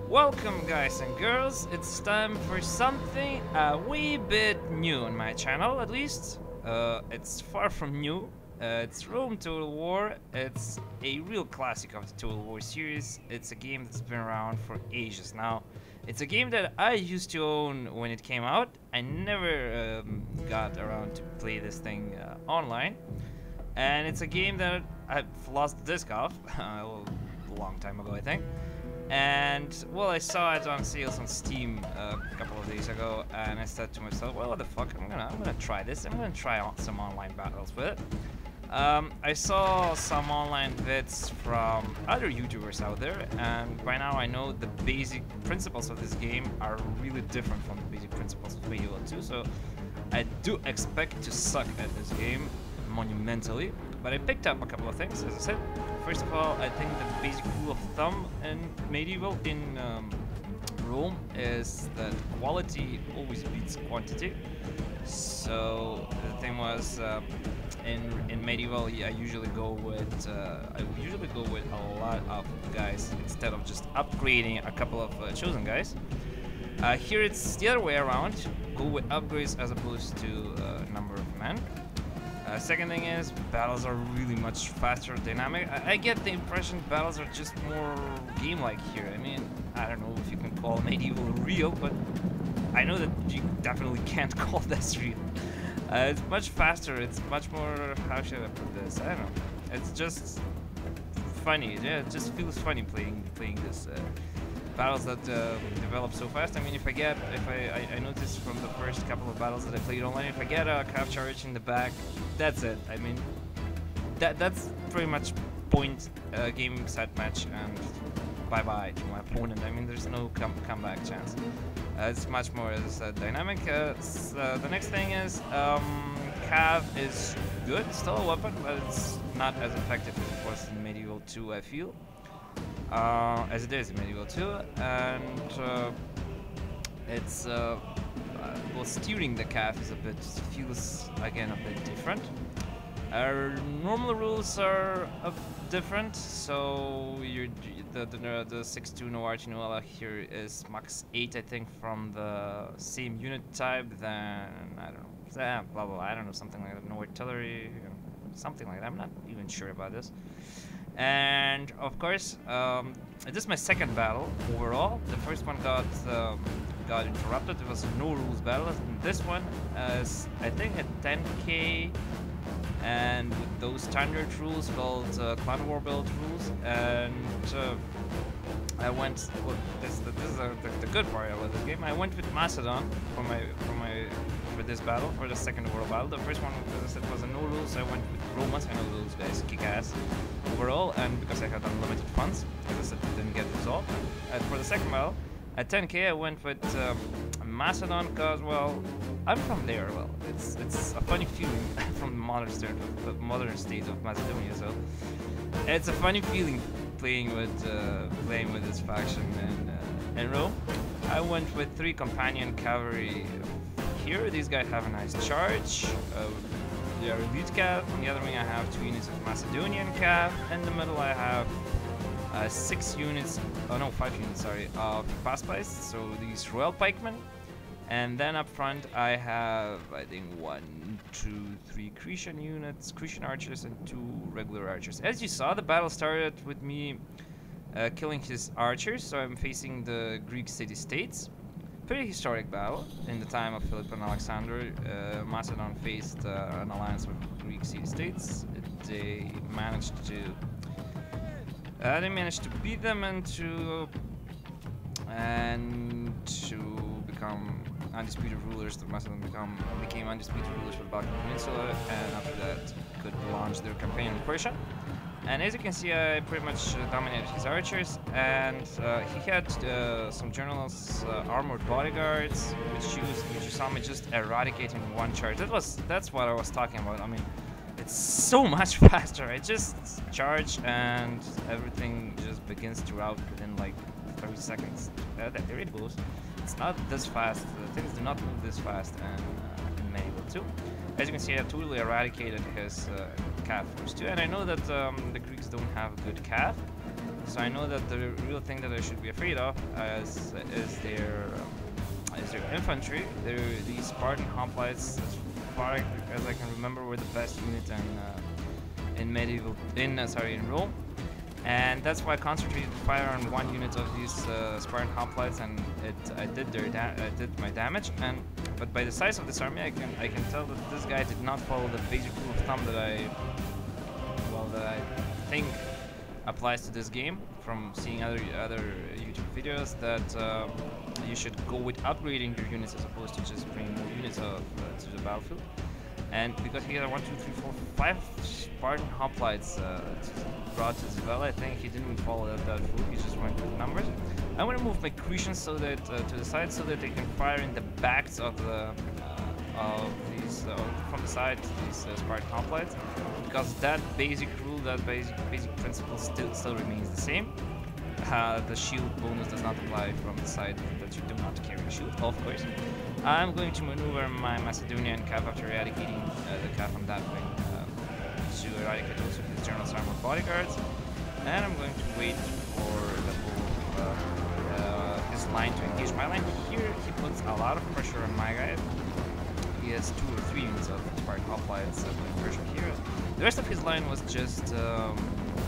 Welcome guys and girls, it's time for something a wee bit new on my channel, at least. It's far from new. It's Rome Total War. It's a real classic of the Total War series. It's a game that's been around for ages now. It's a game that I used to own when it came out. I never got around to play this thing online. And it's a game that I've lost the disc off a long time ago, I think. And well, I saw it on sales on Steam a couple of days ago, and I said to myself, well, what the fuck, I'm gonna try this. I'm gonna try out some online battles with it. I saw some online vids from other YouTubers out there, and by now I know the basic principles of this game are really different from the basic principles of Medieval 2, so I do expect to suck at this game monumentally. But I picked up a couple of things, as I said. First of all, I think the basic rule of thumb in Medieval, in Rome, is that quality always beats quantity. So the thing was, in Medieval, I usually go with a lot of guys instead of just upgrading a couple of chosen guys. Here it's the other way around. Go with upgrades as opposed to number of men. Second thing is, battles are really much faster, dynamic. I get the impression battles are just more game-like here. I mean, I don't know if you can call Medieval real, but I know that you definitely can't call this real. It's much faster, it's much more, how should I put this? I don't know. It's just funny, yeah, it just feels funny playing this. Battles that develop so fast. I mean, I noticed from the first couple of battles that I played online, if I get a calf charge in the back, that's it. I mean, that's pretty much point, game, set, match, and bye-bye to my opponent. I mean, there's no comeback chance. It's much more, as I said, dynamic. The next thing is, cav is good, still a weapon, but it's not as effective as it was in Medieval 2, I feel. As it is in Medieval 2, and it's well, steering the calf is feels again a bit different. Our normal rules are different, so the 6-2 no arch no here is max 8, I think, from the same unit type. Then I don't know, blah blah, I don't know, something like that. No artillery, something like that. I'm not even sure about this. And of course, this is my second battle overall. The first one got interrupted. It was a no rules battle. And this one is, I think, a 10k, and with those standard rules called clan war build rules. And I went. Well, this is the good part about this game. I went with Macedon for this battle, for the second world battle. The first one, as I said, was a no rules. I went with Romans. I know those guys kick ass overall, and because I had unlimited funds, as I said, it didn't get resolved. And for the second battle, at 10k, I went with Macedon, because, well, I'm from there. Well, it's a funny feeling from the modern state of Macedonia, so it's a funny feeling playing with this faction in Rome. I went with 3 Companion Cavalry here. These guys have a nice charge. They are elite cav. On the other wing I have 2 units of Macedonian cav. In the middle I have 5 units, sorry, of Paspies, so these Royal Pikemen. And then up front I have, I think, 1, 2, 3 Cretean units, Cretean Archers, and 2 regular Archers. As you saw, the battle started with me killing his archers, so I'm facing the Greek city-states. Pretty historic battle. In the time of Philip and Alexander, Macedon faced an alliance with Greek city-states. They managed to beat them and to become undisputed rulers. The Macedon became undisputed rulers for the Balkan Peninsula, and after that could launch their campaign in Persia. And as you can see, I pretty much dominated his archers, and he had some generals, armored bodyguards, which you saw me just eradicate in one charge. That's what I was talking about. I mean, it's so much faster. I just charge and everything just begins to rout within like 30 seconds. There it goes. It's not this fast. Things do not move this fast in Medieval 2. As you can see, I totally eradicated his calf force too, and I know that the Greeks don't have a good calf. So I know that the real thing that I should be afraid of is their infantry. These Spartan Hoplites, as far as I can remember, were the best unit in in Rome. And that's why I concentrated fire on one unit of these Spartan Hoplites, and I did my damage. But by the size of this army, I can tell that this guy did not follow the basic rule of thumb that I think applies to this game from seeing other YouTube videos, that you should go with upgrading your units as opposed to just bringing more units to the battlefield. And because he had 1, 2, 3, 4, 5 Spartan Hoplites brought as well, I think he didn't follow that rule. He just went with numbers. I want to move my Cretians so that to the side, so that they can fire in the backs of these from the side, these Spartan Hoplites, because that basic rule, that basic principle still remains the same. The shield bonus does not apply from the side that you do not carry a shield, of course. I'm going to maneuver my Macedonian Cav after eradicating the Cav from that wing to eradicate also his General's armored bodyguards, and I'm going to wait for his line to engage my line. Here he puts a lot of pressure on my guys. He has 2 or 3 units of Spartan Hoplites putting pressure here. The rest of his line was just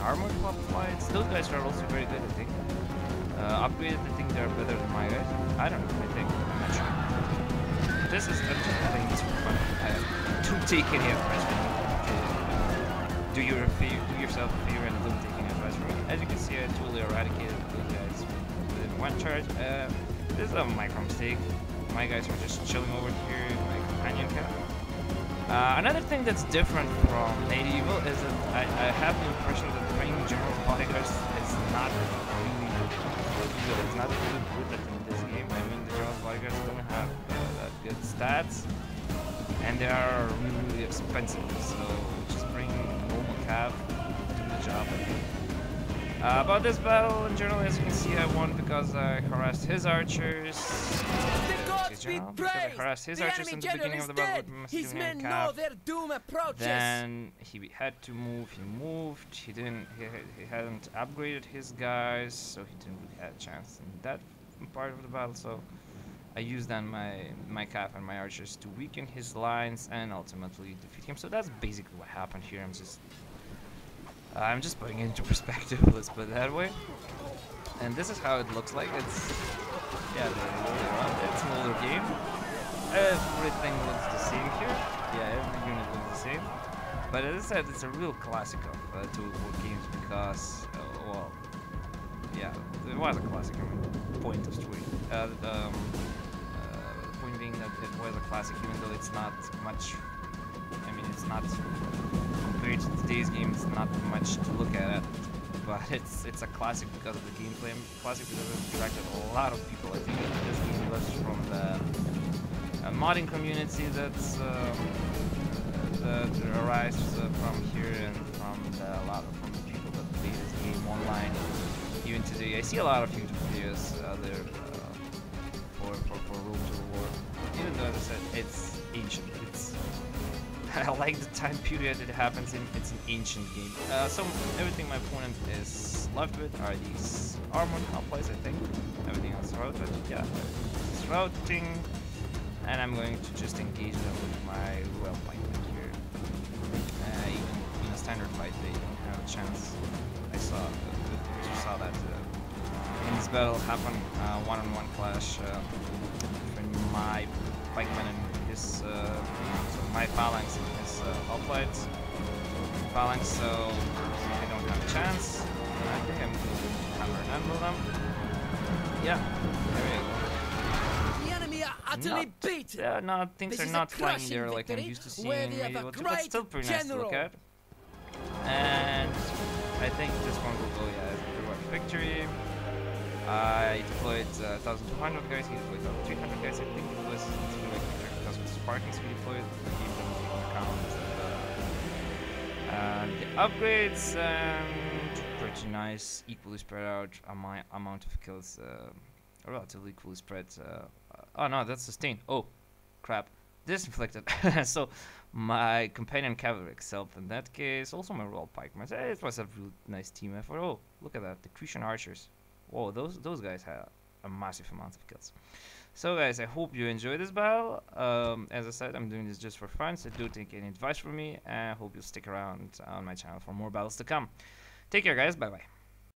armored hoplites. Those guys are also very good, I think. Upgraded, I think they're better than my guys. I don't know, I think. I'm not sure. I'm just playing this for fun. Don't take any advice from me. Do yourself a favor and don't take any advice from me. As you can see, I totally eradicated those guys within 1 charge. This is a micro mistake. My guys are just chilling over here in my Companion Cavalry. Another thing that's different from medieval is that I have the impression that bringing General's bodyguards is not really good. It's not really good in this game. I mean, the General's bodyguards don't have that good stats, and they are really, really expensive. So just bring normal cav to do the job, I think. About this battle in general, as you can see, I won because I harassed his archers. Because I harassed his archers in the beginning of the battle with Macedonian Cav. Then he had to move. He moved. He hadn't upgraded his guys, so he didn't really have a chance in that part of the battle. So I used then my Cav and my archers to weaken his lines and ultimately defeat him. So that's basically what happened here. I'm just putting it into perspective, let's put it that way. And this is how it looks like. It's it's an older game. Everything looks the same here. Yeah, every unit looks the same. But as I said, it's a real classic of 2 war games because, well, yeah, it was a classic. I mean, point of story. The point being that it was a classic, even though it's not much. I mean, it's not compared to today's game. It's not much to look at, but it's a classic because of the gameplay. Classic because it attracted a lot of people. I think this game was from the modding community that arises from here, and from a lot of the people that play this game online. Even today, I see a lot of YouTube videos out there for Rome to War. Even though, as I said, it's ancient. I like the time period it happens in. It's an ancient game. So everything my opponent is left with are these armored hoplites, I think. Everything else is routed. Yeah, it's routing. And I'm going to just engage them with my Royal Pikemen here. Even in a standard fight, they don't have a chance. I saw that in this battle happen, one-on-one clash between my pikemen and his, so my phalanx and his hoplites phalanx, so I don't have a chance. I think I'm going to hammer and anvil them. Yeah, there we go. The enemy are utterly beaten. Yeah, no, things are not flying there like I'm used to seeing in medieval, but still pretty nice to look at. And I think this one will go, yeah, as a heroic victory. I deployed 1,200 guys, he deployed 1,300 guys. I think it was a heroic victory because with Spartans we deployed, we gave them the account. And the upgrades, pretty nice, equally spread out. My amount of kills, relatively equally spread. Oh no, that's sustained. Oh, crap. disinflicted. So my Companion Cavalry excelled in that case. Also my Royal Pikemen. It was a really nice team effort. Oh, look at that. The Cretean Archers. Whoa, those guys had a massive amount of kills. So guys, I hope you enjoyed this battle. As I said, I'm doing this just for fun, so don't take any advice from me. And I hope you'll stick around on my channel for more battles to come. Take care guys, bye bye.